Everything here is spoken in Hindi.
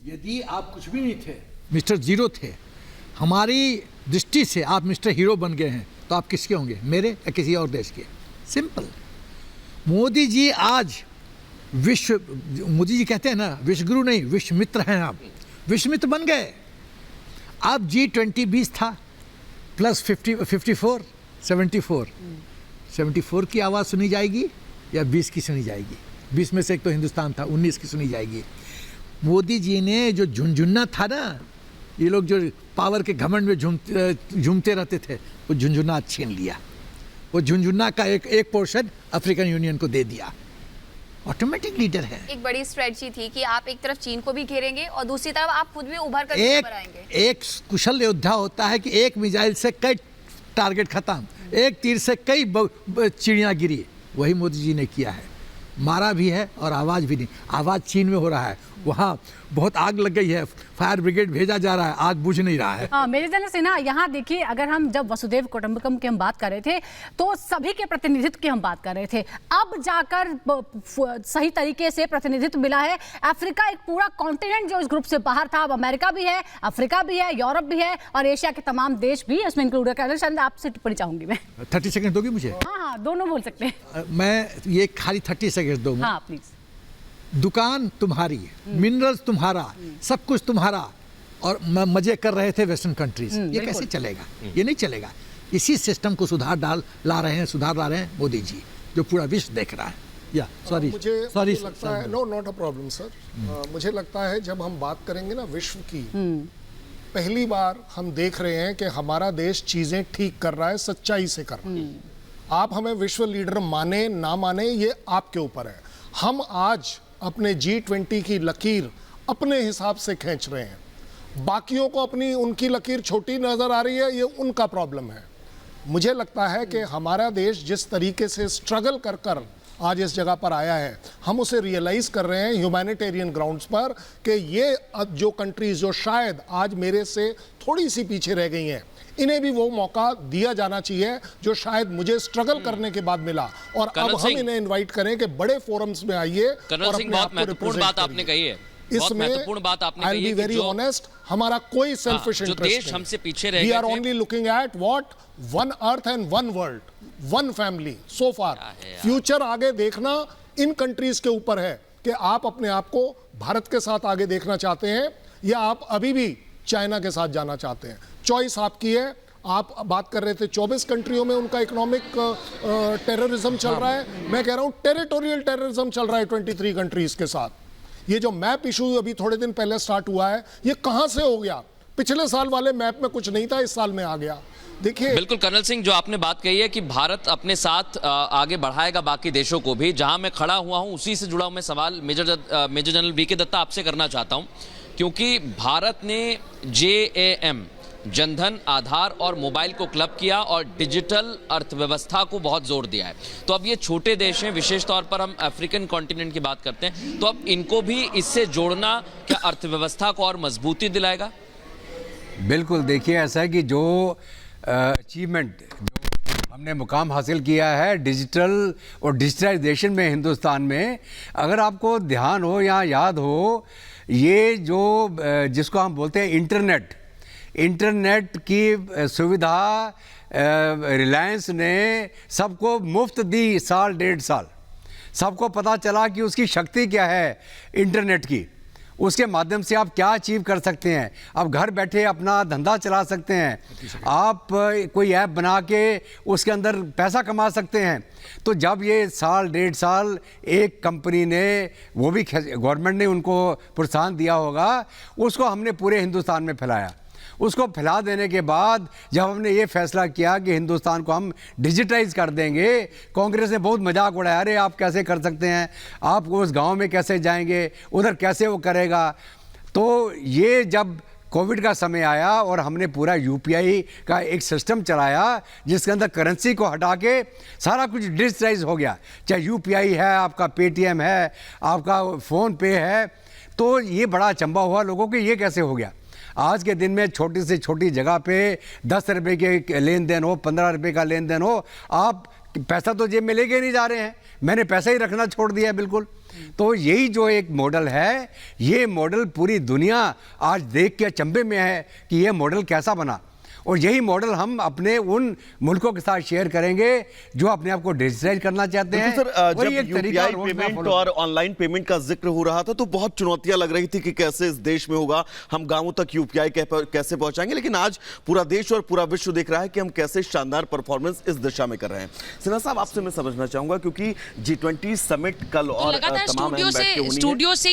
यदि आप कुछ भी नहीं थे, मिस्टर जीरो थे, हमारी दृष्टि से आप मिस्टर हीरो बन गए हैं, तो आप किसके होंगे, मेरे या किसी और देश के? सिंपल। मोदी जी आज विश्व, मोदी जी कहते हैं ना विश्व गुरु नहीं विश्व मित्र हैं, आप विश्व मित्र बन गए। अब G20 20 था प्लस 54 74 की आवाज़ सुनी जाएगी या 20 की सुनी जाएगी? 20 में से एक तो हिंदुस्तान था, 19 की सुनी जाएगी। मोदी जी ने जो झुंझुना था ना, ये लोग जो पावर के घमंड में झूमते रहते थे, वो झुंझुना छीन लिया। वो झुंझुना का एक पोर्शन अफ्रीकन यूनियन को दे दिया। ऑटोमेटिक लीडर है। एक बड़ी स्ट्रेटजी थी कि आप एक तरफ चीन को भी घेरेंगे और दूसरी तरफ आप खुद भी उभर कर ऊपर आएंगे। एक कुशल योद्धा होता है कि एक मिसाइल से कई टारगेट खत्म, एक तीर से कई चिड़ियाँ गिरी। वही मोदी जी ने किया है, मारा भी है और आवाज़ भी नहीं। आवाज़ चीन में हो रहा है, वहाँ बहुत आग लग गई है, फायर ब्रिगेड भेजा जा रहा है, आग बुझ नहीं रहा है। हाँ, मेरे ख्याल से ना यहाँ देखिए, अगर हम जब वसुधैव कुटुंबकम की हम बात कर रहे थे तो सभी के प्रतिनिधित्व की हम बात कर रहे थे। अब जाकर सही तरीके से प्रतिनिधित्व मिला है। अफ्रीका एक पूरा कॉन्टिनेंट जो इस ग्रुप से बाहर था, अब अमेरिका भी है, अफ्रीका भी है, यूरोप भी है और एशिया के तमाम देश भी इसमें इंक्लूड है। शायद आपसे टिप्पणी चाहूंगी मैं। 30 सेकंड दोगी मुझे? हाँ, दोनों बोल सकते हैं। मैं ये खाली 30 सेकंड दूंगा। हाँ प्लीज। दुकान तुम्हारी, मिनरल्स तुम्हारा, सब कुछ तुम्हारा, और मजे कर रहे थे वेस्टर्न कंट्रीज। ये कैसे चलेगा? ये नहीं चलेगा। इसी सिस्टम को सुधार ला रहे हैं मोदी जी, जो पूरा विश्व देख रहा है। या सॉरी लगता है, no not a problem sir. मुझे लगता है जब हम बात करेंगे ना विश्व की, पहली बार हम देख रहे हैं कि हमारा देश चीजें ठीक कर रहा है, सच्चाई से कर रहा है। आप हमें विश्व लीडर माने ना माने, ये आपके ऊपर है। हम आज अपने G20 की लकीर अपने हिसाब से खींच रहे हैं। बाकियों को अपनी उनकी लकीर छोटी नजर आ रही है, ये उनका प्रॉब्लम है। मुझे लगता है कि हमारा देश जिस तरीके से स्ट्रगल कर कर आज इस जगह पर आया है, हम उसे रियलाइज कर रहे हैं ह्यूमैनिटेरियन ग्राउंड्स पर कि ये जो कंट्रीज जो शायद आज मेरे से थोड़ी सी पीछे रह गई हैं, इन्हें भी वो मौका दिया जाना चाहिए जो शायद मुझे स्ट्रगल करने के बाद मिला। और अब हम इन्हें इन्वाइट करें कि बड़े फोरम्स में आइए और अपने आप को महत्वपूर्ण बात आपने कही है। इसमें I will be very honest, हमारा कोई सेल्फिश इंटरेस्ट नहीं। हमसे पीछे रह गए थे। We are only looking at what one earth and one world, one family so far. Future आगे देखना इन कंट्रीज के ऊपर है कि आप अपने आप को भारत के साथ आगे देखना चाहते हैं या आप अभी भी चाइना के साथ जाना चाहते हैं। चॉइस आपकी है। आप बात कर रहे थे 24 कंट्रियों में उनका इकोनॉमिक टेररिज्म चल रहा है। मैं कह रहा हूं टेरिटोरियल टेररिज्म चल रहा है 23 कंट्रीज के साथ। ये जो मैप इशू अभी थोड़े दिन पहले स्टार्ट हुआ है, ये कहां से हो गया? पिछले साल वाले मैप में कुछ नहीं था, इस साल में आ गया। देखिए, बिल्कुल कर्नल सिंह, जो आपने बात कही है कि भारत अपने साथ आगे बढ़ाएगा बाकी देशों को भी, जहां मैं खड़ा हुआ हूं उसी से जुड़ा हुआ मैं सवाल मेजर जनरल वीके दत्ता आपसे करना चाहता हूं, क्योंकि भारत ने JAM जनधन, आधार और मोबाइल को क्लब किया और डिजिटल अर्थव्यवस्था को बहुत जोर दिया है। तो अब ये छोटे देश हैं, विशेष तौर पर हम अफ्रीकन कॉन्टिनेंट की बात करते हैं, तो अब इनको भी इससे जोड़ना क्या अर्थव्यवस्था को और मजबूती दिलाएगा? बिल्कुल। देखिए, ऐसा है कि जो अचीवमेंट, जो हमने मुकाम हासिल किया है डिजिटल और डिजिटलाइजेशन में हिंदुस्तान में, अगर आपको ध्यान हो या याद हो, ये जो जिसको हम बोलते हैं इंटरनेट की सुविधा रिलायंस ने सबको मुफ्त दी, साल 1.5 साल। सबको पता चला कि उसकी शक्ति क्या है इंटरनेट की, उसके माध्यम से आप क्या अचीव कर सकते हैं। आप घर बैठे अपना धंधा चला सकते हैं, आप कोई ऐप बना के उसके अंदर पैसा कमा सकते हैं। तो जब ये साल 1.5 साल एक कंपनी ने, वो भी गवर्नमेंट ने उनको प्रोत्साहन दिया होगा, उसको हमने पूरे हिंदुस्तान में फैलाया। उसको फैला देने के बाद जब हमने ये फैसला किया कि हिंदुस्तान को हम डिजिटाइज कर देंगे, कांग्रेस ने बहुत मजाक उड़ाया, अरे आप कैसे कर सकते हैं, आप उस गांव में कैसे जाएंगे, उधर कैसे वो करेगा। तो ये जब कोविड का समय आया और हमने पूरा UPI का एक सिस्टम चलाया जिसके अंदर करेंसी को हटा के सारा कुछ डिजिटाइज हो गया, चाहे UPI है, आपका पेटीएम है, आपका फ़ोन पे है, तो ये बड़ा अचंभा हुआ लोगों को, ये कैसे हो गया। आज के दिन में छोटी से छोटी जगह पे 10 रुपये के लेन देन हो, 15 रुपये का लेन देन हो, आप पैसा तो जेब में लेके नहीं जा रहे हैं। मैंने पैसा ही रखना छोड़ दिया है बिल्कुल। तो यही जो एक मॉडल है, ये मॉडल पूरी दुनिया आज देख के अचंभे में है कि ये मॉडल कैसा बना, और यही मॉडल हम अपने उन मुल्कों के साथ शेयर करेंगे जो अपने आप को डिजिटाइज करना चाहते हैं। सर, वही जब एक तरीका यूपीआई पेमेंट और ऑनलाइन पेमेंट का जिक्र हो रहा था तो बहुत चुनौतियां लग रही थी कि कैसे इस देश में होगा, हम गांवों तक यूपीआई कैसे पहुंचाएंगे, लेकिन आज पूरा देश और पूरा विश्व देख रहा है कि हम कैसे शानदार परफॉर्मेंस इस दिशा में कर रहे हैं। सिन्हा साहब, आपसे मैं समझना चाहूंगा, क्योंकि G20 समिट कल और लगातार तमाम अहम बैठकें होनी हैं। स्टूडियो से